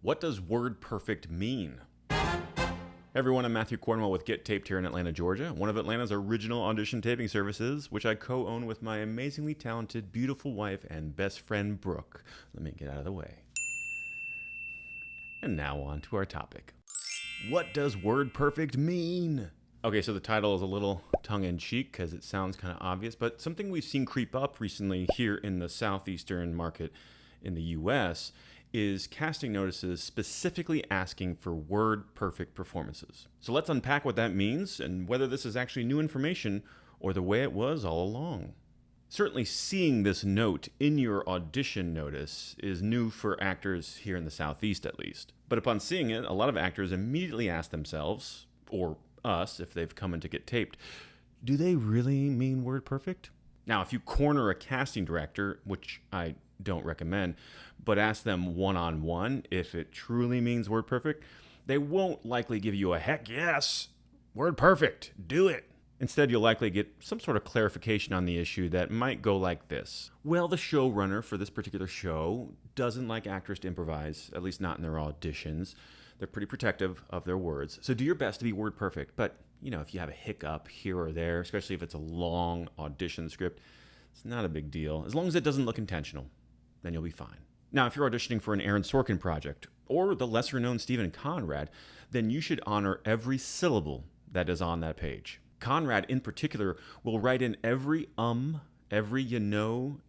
What does word perfect mean? Hey everyone, I'm Matthew Cornwell with Get Taped here in Atlanta, Georgia, one of Atlanta's original audition taping services, which I co-own with my amazingly talented, beautiful wife and best friend, Brooke. Let me get out of the way. And now on to our topic. What does word perfect mean? Okay, so the title is a little tongue-in-cheek because it sounds kind of obvious, but something we've seen creep up recently here in the southeastern market in the US is casting notices specifically asking for word-perfect performances. So let's unpack what that means and whether this is actually new information or the way it was all along. Certainly seeing this note in your audition notice is new for actors here in the Southeast at least. But upon seeing it, a lot of actors immediately ask themselves, or us if they've come in to get taped, do they really mean word perfect? Now, if you corner a casting director, which I don't recommend, but ask them one-on-one if it truly means word perfect, they won't likely give you a heck yes, word perfect, do it. Instead, you'll likely get some sort of clarification on the issue that might go like this. Well, the showrunner for this particular show doesn't like actors to improvise, at least not in their auditions. They're pretty protective of their words. So do your best to be word perfect. But, if you have a hiccup here or there, especially if it's a long audition script, it's not a big deal. As long as it doesn't look intentional, then you'll be fine. Now, if you're auditioning for an Aaron Sorkin project or the lesser-known Stephen Conrad, then you should honor every syllable that is on that page. Conrad, in particular, will write in every every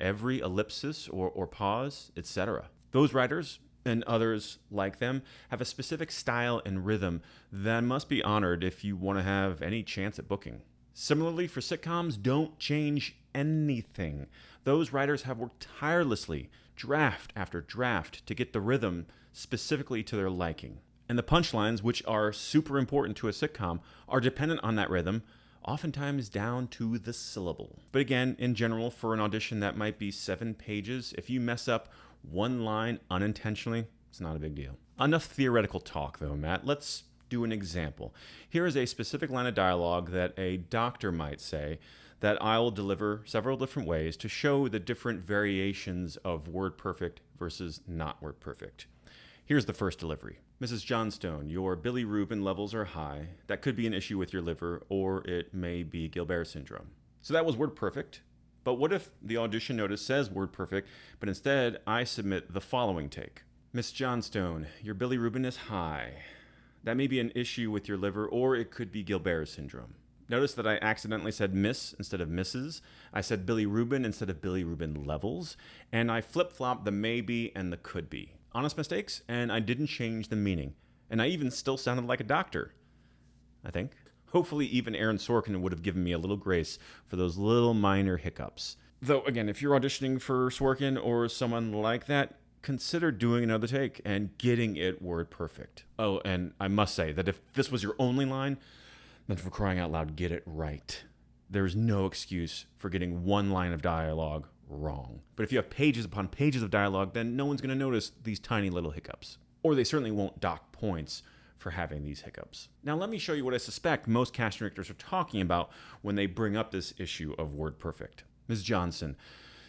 every ellipsis or pause, etc. Those writers and others like them have a specific style and rhythm that must be honored if you want to have any chance at booking. Similarly, for sitcoms, don't change anything. Those writers have worked tirelessly, draft after draft, to get the rhythm specifically to their liking. And the punchlines, which are super important to a sitcom, are dependent on that rhythm, oftentimes down to the syllable. But again, in general, for an audition that might be 7 pages, if you mess up one line unintentionally, it's not a big deal. Enough theoretical talk though, Matt. Let's do an example. Here is a specific line of dialogue that a doctor might say that I'll deliver several different ways to show the different variations of word perfect versus not word perfect. Here's the first delivery. Mrs. Johnstone, your bilirubin levels are high. That could be an issue with your liver, or it may be Gilbert syndrome. So that was word perfect. But what if the audition notice says word perfect, but instead I submit the following take? Miss Johnstone, your bilirubin is high. That may be an issue with your liver, or it could be Gilbert syndrome. Notice that I accidentally said miss instead of Mrs. I said bilirubin instead of bilirubin levels, and I flip-flopped the maybe and the could be. Honest mistakes, and I didn't change the meaning. And I even still sounded like a doctor, I think. Hopefully even Aaron Sorkin would have given me a little grace for those little minor hiccups. Though, again, if you're auditioning for Sorkin or someone like that, consider doing another take and getting it word perfect. Oh, and I must say that if this was your only line, then for crying out loud, get it right. There's no excuse for getting one line of dialogue wrong. But if you have pages upon pages of dialogue, then no one's going to notice these tiny little hiccups. Or they certainly won't dock points for having these hiccups. Now let me show you what I suspect most casting directors are talking about when they bring up this issue of word perfect. Ms. Johnson,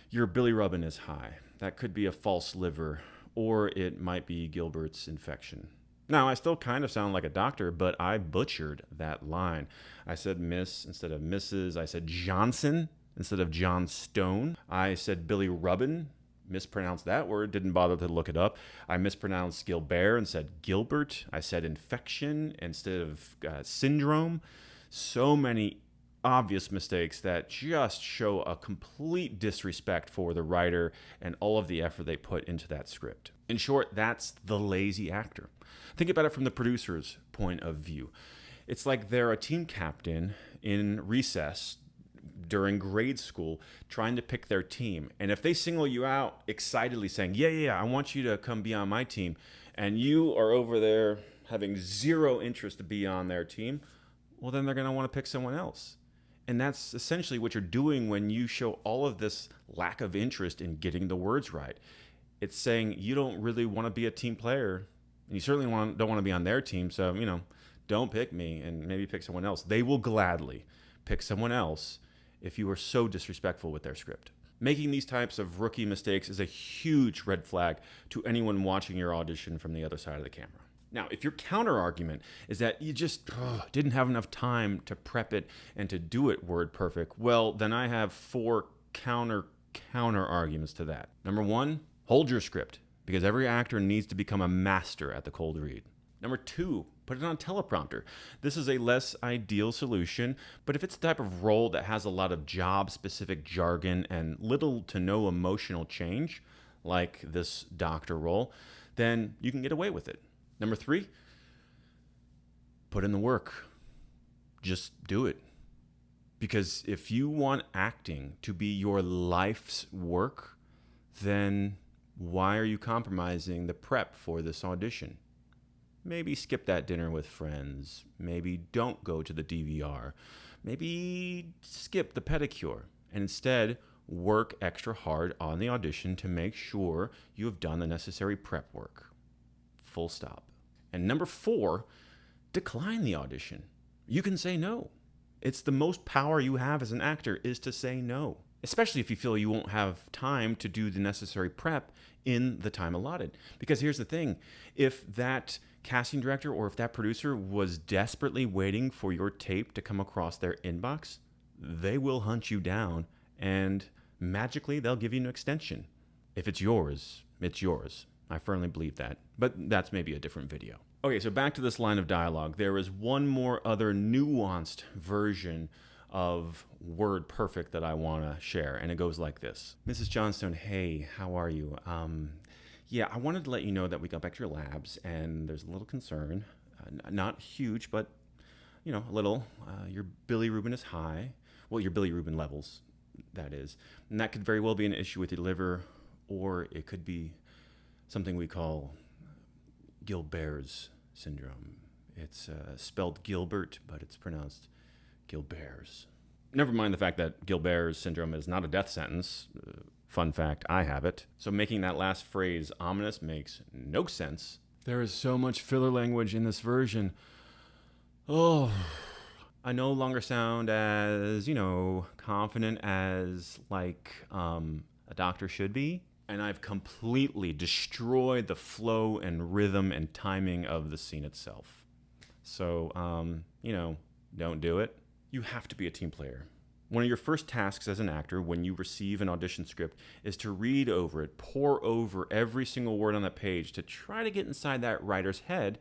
your bilirubin is high. That could be a false liver, or it might be Gilbert's infection. Now, I still kind of sound like a doctor, but I butchered that line. I said Miss instead of Mrs. I said Johnson instead of Johnstone. I said bilirubin, mispronounced that word, didn't bother to look it up. I mispronounced Gilbert and said Gilbert. I said infection instead of syndrome. So many obvious mistakes that just show a complete disrespect for the writer and all of the effort they put into that script. In short, that's the lazy actor. Think about it from the producer's point of view. It's like they're a team captain in recess during grade school trying to pick their team. And if they single you out excitedly saying, yeah, I want you to come be on my team, and you are over there having zero interest to be on their team, well, then they're going to want to pick someone else. And that's essentially what you're doing when you show all of this lack of interest in getting the words right. It's saying you don't really want to be a team player, and you certainly don't want to be on their team, so, don't pick me and maybe pick someone else. They will gladly pick someone else if you are so disrespectful with their script. Making these types of rookie mistakes is a huge red flag to anyone watching your audition from the other side of the camera. Now, if your counter argument is that you just didn't have enough time to prep it and to do it word perfect, well, then I have 4 counter arguments to that. Number 1, hold your script, because every actor needs to become a master at the cold read. Number 2, put it on teleprompter. This is a less ideal solution, but if it's the type of role that has a lot of job-specific jargon and little to no emotional change, like this doctor role, then you can get away with it. Number 3, put in the work. Just do it. Because if you want acting to be your life's work, then why are you compromising the prep for this audition? Maybe skip that dinner with friends. Maybe don't go to the DVR. Maybe skip the pedicure. And instead, work extra hard on the audition to make sure you have done the necessary prep work. Full stop. And number 4, decline the audition. You can say no. It's the most power you have as an actor is to say no, especially if you feel you won't have time to do the necessary prep in the time allotted. Because here's the thing, if that casting director or if that producer was desperately waiting for your tape to come across their inbox, they will hunt you down and magically they'll give you an extension. If it's yours, it's yours. I firmly believe that, but that's maybe a different video. Okay, so back to this line of dialogue. There is one more other nuanced version of word perfect that I want to share, and it goes like this. Mrs. Johnstone, hey, how are you? Yeah, I wanted to let you know that we got back to your labs, and there's a little concern. Not huge, but, a little. Your bilirubin is high. Well, your bilirubin levels, that is. And that could very well be an issue with your liver, or it could be something we call Gilbert's syndrome. It's spelled Gilbert, but it's pronounced Gilbert's. Never mind the fact that Gilbert's syndrome is not a death sentence. Fun fact, I have it. So making that last phrase ominous makes no sense. There is so much filler language in this version. Oh, I no longer sound as, confident as a doctor should be. And I've completely destroyed the flow and rhythm and timing of the scene itself. So, don't do it. You have to be a team player. One of your first tasks as an actor when you receive an audition script is to read over it, pour over every single word on the page to try to get inside that writer's head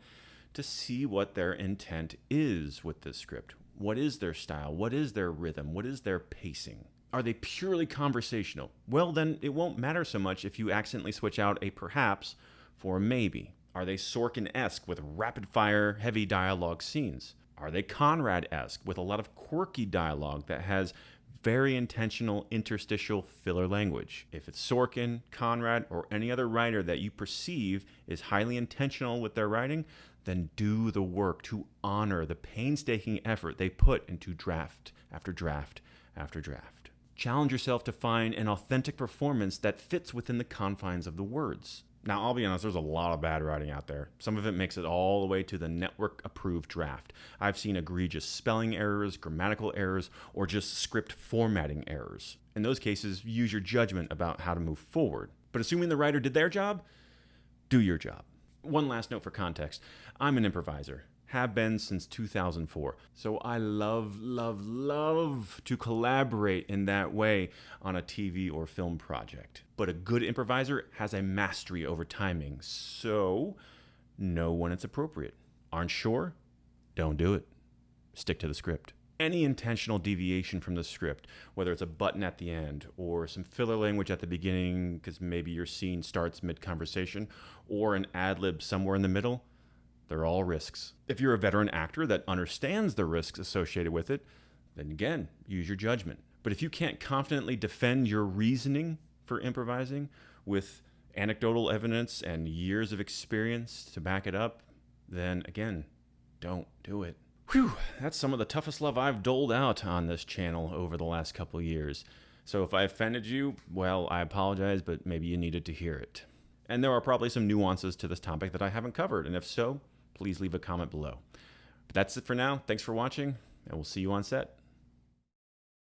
to see what their intent is with this script. What is their style? What is their rhythm? What is their pacing? Are they purely conversational? Well, then it won't matter so much if you accidentally switch out a perhaps for a maybe. Are they Sorkin-esque with rapid-fire, heavy dialogue scenes? Are they Conrad-esque with a lot of quirky dialogue that has very intentional interstitial filler language? If it's Sorkin, Conrad, or any other writer that you perceive is highly intentional with their writing, then do the work to honor the painstaking effort they put into draft after draft after draft. Challenge yourself to find an authentic performance that fits within the confines of the words. Now, I'll be honest, there's a lot of bad writing out there. Some of it makes it all the way to the network-approved draft. I've seen egregious spelling errors, grammatical errors, or just script formatting errors. In those cases, use your judgment about how to move forward. But assuming the writer did their job, do your job. One last note for context. I'm an improviser. Have been since 2004. So I love to collaborate in that way on a TV or film project. But a good improviser has a mastery over timing, so know when it's appropriate. Aren't sure? Don't do it. Stick to the script. Any intentional deviation from the script, whether it's a button at the end or some filler language at the beginning because maybe your scene starts mid-conversation, or an ad-lib somewhere in the middle, they're all risks. If you're a veteran actor that understands the risks associated with it, then again, use your judgment. But if you can't confidently defend your reasoning for improvising with anecdotal evidence and years of experience to back it up, then again, don't do it. Whew, that's some of the toughest love I've doled out on this channel over the last couple of years. So if I offended you, well, I apologize, but maybe you needed to hear it. And there are probably some nuances to this topic that I haven't covered, and if so, please leave a comment below. But that's it for now. Thanks for watching, and we'll see you on set.